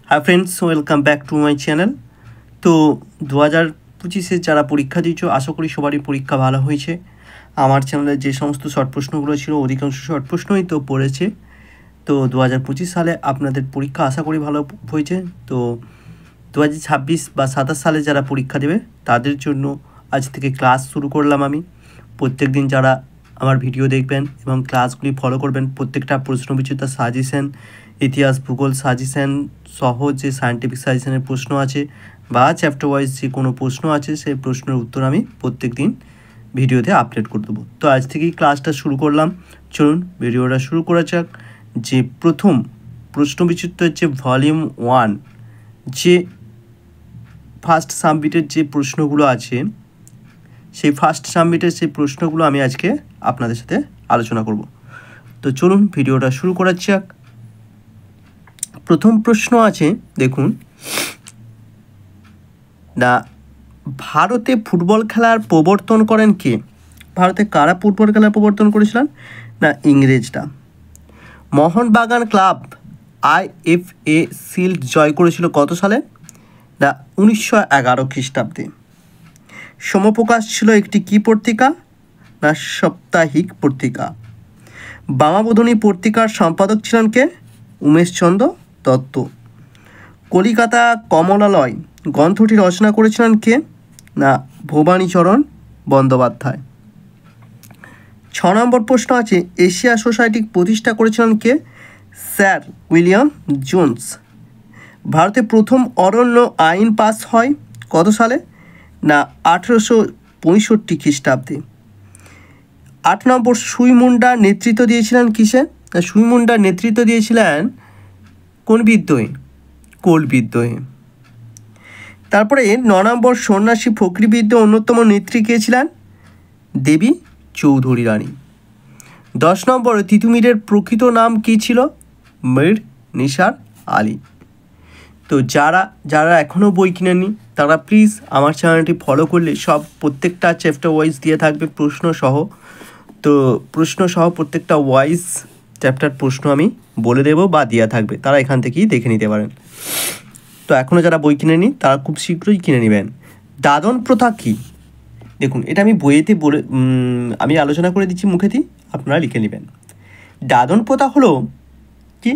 Hi friends, welcome back to my channel. তো 2025-এ যারা পরীক্ষা দিয়েছ, আশা করি সবারই পরীক্ষা ভালো হয়েছে। আমার চ্যানেলে যে সমস্ত শর্ট প্রশ্নগুলো ছিল, অধিকাংশ শর্ট প্রশ্নই তো পড়েছে। তো 2025 সালে আপনাদের পরীক্ষা আশা করি ভালো হয়েছে। তো 2026 বা 27 সালে যারা পরীক্ষা দেবে তাদের জন্য আজ থেকে ক্লাস শুরু করলাম আমি। প্রত্যেক দিন যারা আমার ভিডিও দেখবেন এবং ক্লাসগুলি ফলো করবেন, প্রত্যেকটা প্রশ্নবিচিত্র সাজেশন, ইতিহাস ভূগোল সাজেশন সহ যে সায়েন্টিফিক সাজেশনের প্রশ্ন আছে বা চ্যাপ্টার ওয়াইজ যে কোনো প্রশ্ন আছে, সেই প্রশ্নের উত্তর আমি প্রত্যেক দিন ভিডিওতে আপলোড করে দেবো। তো আজ থেকেই ক্লাসটা শুরু করলাম। চলুন ভিডিওটা শুরু করা যাক। যে প্রথম প্রশ্নবিচিত্র হচ্ছে ভলিউম 1, যে ফার্স্ট সাবমিটের যে প্রশ্নগুলো আছে, সেই ফার্স্ট সাবমিটের সেই প্রশ্নগুলো আমি আজকে আপনাদের সাথে আলোচনা করব। তো চলুন ভিডিওটা শুরু করা যাক। প্রথম প্রশ্ন আছে, দেখুন না, ভারতে ফুটবল খেলার প্রবর্তন করেন কে? ভারতে কারা ফুটবল খেলার প্রবর্তন করেছিলেন? না, ইংরেজরা। মোহনবাগান ক্লাব IFA শিল্ড জয় করেছিল কত সালে? না, 1911 খ্রিস্টাব্দে। সমপ্রকাশ ছিল একটি কী পত্রিকা? না, সাপ্তাহিক পত্রিকা। বামাবোধিনী পত্রিকার সম্পাদক ছিলেন কে? উমেশচন্দ্র দত্ত। কলিকাতা কমলালয় গ্রন্থটি রচনা করেছিলেন কে? না, ভবানীচরণ বন্দ্যোপাধ্যায়। 6 নম্বর প্রশ্ন আছে, এশিয়া সোসাইটি প্রতিষ্ঠা করেছিলেন কে? Sir William Jones. ভারতে প্রথম অরণ্য আইন পাস হয় কত সালে? না, 1865 খ্রিস্টাব্দে। 8 নম্বর, সুই মুন্ডার নেতৃত্ব দিয়েছিলেন কিসে? সুই মুন্ডার নেতৃত্ব দিয়েছিলেন কোন বিদ্রোহে? কোল বিদ্রোহে। তারপরে 9 নম্বর, সন্ন্যাসী ফকরি বিদ্রোহ অন্যতম নেত্রী কে ছিলেন? দেবী চৌধুরী রানী। 10 নম্বর, তিতুমিরের প্রকৃত নাম কী ছিল? মীর নিসার আলী। তো যারা এখনও বই কিনেননি তারা প্লিজ আমার চ্যানেলটি ফলো করলে সব প্রত্যেকটা চ্যাপ্টার ওয়াইজ দিয়ে থাকবে প্রশ্নসহ। তো প্রশ্নসহ প্রত্যেকটা ওয়াইজ চ্যাপ্টার প্রশ্ন আমি বলে দেবো বা দেওয়া থাকবে, তারা এখান থেকেই দেখে নিতে পারেন। তো এখনও যারা বই কিনেনি তারা খুব শীঘ্রই কিনে নেবেন। দাদন প্রথা কী? দেখুন, এটা আমি বইয়েতে বলে আমি আলোচনা করে দিচ্ছি, মুখেতেই আপনারা লিখে নেবেন। দাদন প্রথা হলো কি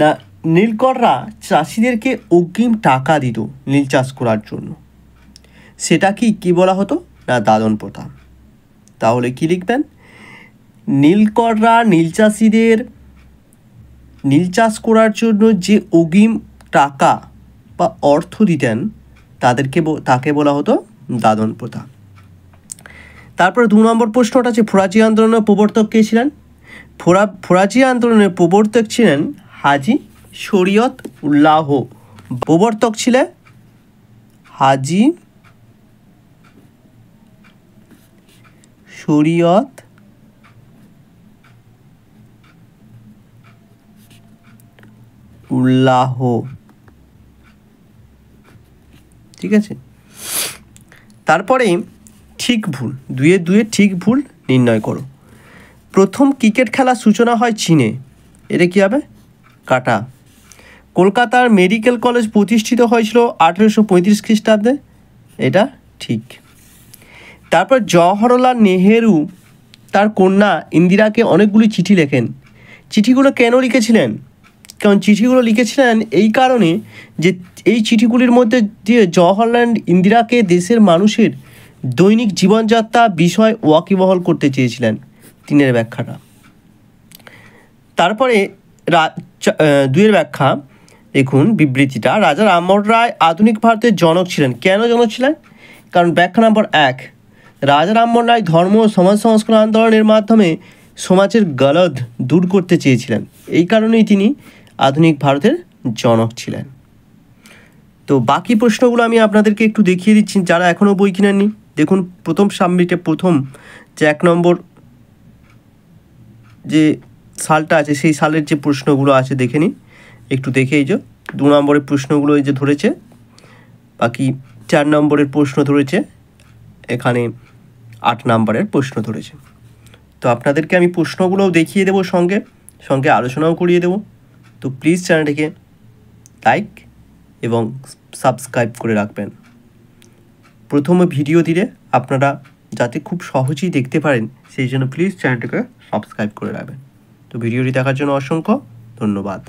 না, নীলকররা চাষিদেরকে অগ্রিম টাকা দিত নীল চাষ করার জন্য, সেটা কি বলা হতো? না, দাদন প্রথা। তাহলে কি লিখবেন? নীলকররা নীল চাষিদের নীল চাষ করার জন্য যে অগ্রিম টাকা বা অর্থ দিতেন তাকে বলা হতো দাদন প্রথা। তারপর 2 নম্বর প্রশ্নটা আছে, ফরাজি আন্দোলনের প্রবর্তক কে ছিলেন? ফরাজি আন্দোলনের প্রবর্তক ছিলেন হাজি শরীয়ত উল্লাহ। প্রবর্তক ছিলেন হাজি শরীয়ত উল্লাহ। ঠিক আছে। তারপরে ঠিক ভুল, দুয়ে ঠিক ভুল নির্ণয় করো। প্রথম ক্রিকেট খেলার সূচনা হয় চীনে, এটা কী হবে? কাটা। কলকাতার মেডিকেল কলেজ প্রতিষ্ঠিত হয়েছিল 1835 খ্রিস্টাব্দে, এটা ঠিক। তারপর জওহরলাল নেহেরু তার কন্যা ইন্দিরাকে অনেকগুলি চিঠি লেখেন। চিঠিগুলো কেন লিখেছিলেন? কারণ চিঠিগুলো লিখেছিলেন এই কারণে যে এই চিঠিগুলির মধ্যে দিয়ে জওহরলাল ইন্দিরাকে দেশের মানুষের দৈনিক জীবনযাত্রা বিষয় ওয়াকিবহাল করতে চেয়েছিলেন, তিনের ব্যাখ্যাটা। তারপরে 2-এর ব্যাখ্যা, দেখুন বিবৃতিটা, রাজা রামমোহন রায় আধুনিক ভারতের জনক ছিলেন। কেন জনক ছিলেন? কারণ ব্যাখ্যা নম্বর 1, রাজা রামমোহন রায় ধর্ম ও সমাজ সংস্কার আন্দোলনের মাধ্যমে সমাজের গলদ দূর করতে চেয়েছিলেন, এই কারণেই তিনি আধুনিক ভারতের জনক ছিলেন। তো বাকি প্রশ্নগুলো আমি আপনাদেরকে একটু দেখিয়ে দিচ্ছি যারা এখনও বই কিনেননি। দেখুন প্রথম সাবমিটে প্রথম যে 1 নম্বর যে সালটা আছে, সেই সালের যে প্রশ্নগুলো আছে দেখে নিন, একটু দেখে। এই যে 2 নম্বরের প্রশ্নগুলো এই যে ধরেছে, বাকি 4 নম্বরের প্রশ্ন ধরেছে, এখানে 8 নম্বরের প্রশ্ন ধরেছে। তো আপনাদেরকে আমি প্রশ্নগুলোও দেখিয়ে দেবো, সঙ্গে সঙ্গে আলোচনাও করিয়ে দেবো। তো প্লিজ চ্যানেলটিকে লাইক এবং সাবস্ক্রাইব করে রাখবেন। প্রথমে ভিডিও দিলে আপনারা যাতে খুব সহজেই দেখতে পারেন সেই জন্য প্লিজ চ্যানেলটিকে সাবস্ক্রাইব করে রাখবেন। তো ভিডিওটি দেখার জন্য অসংখ্য ধন্যবাদ।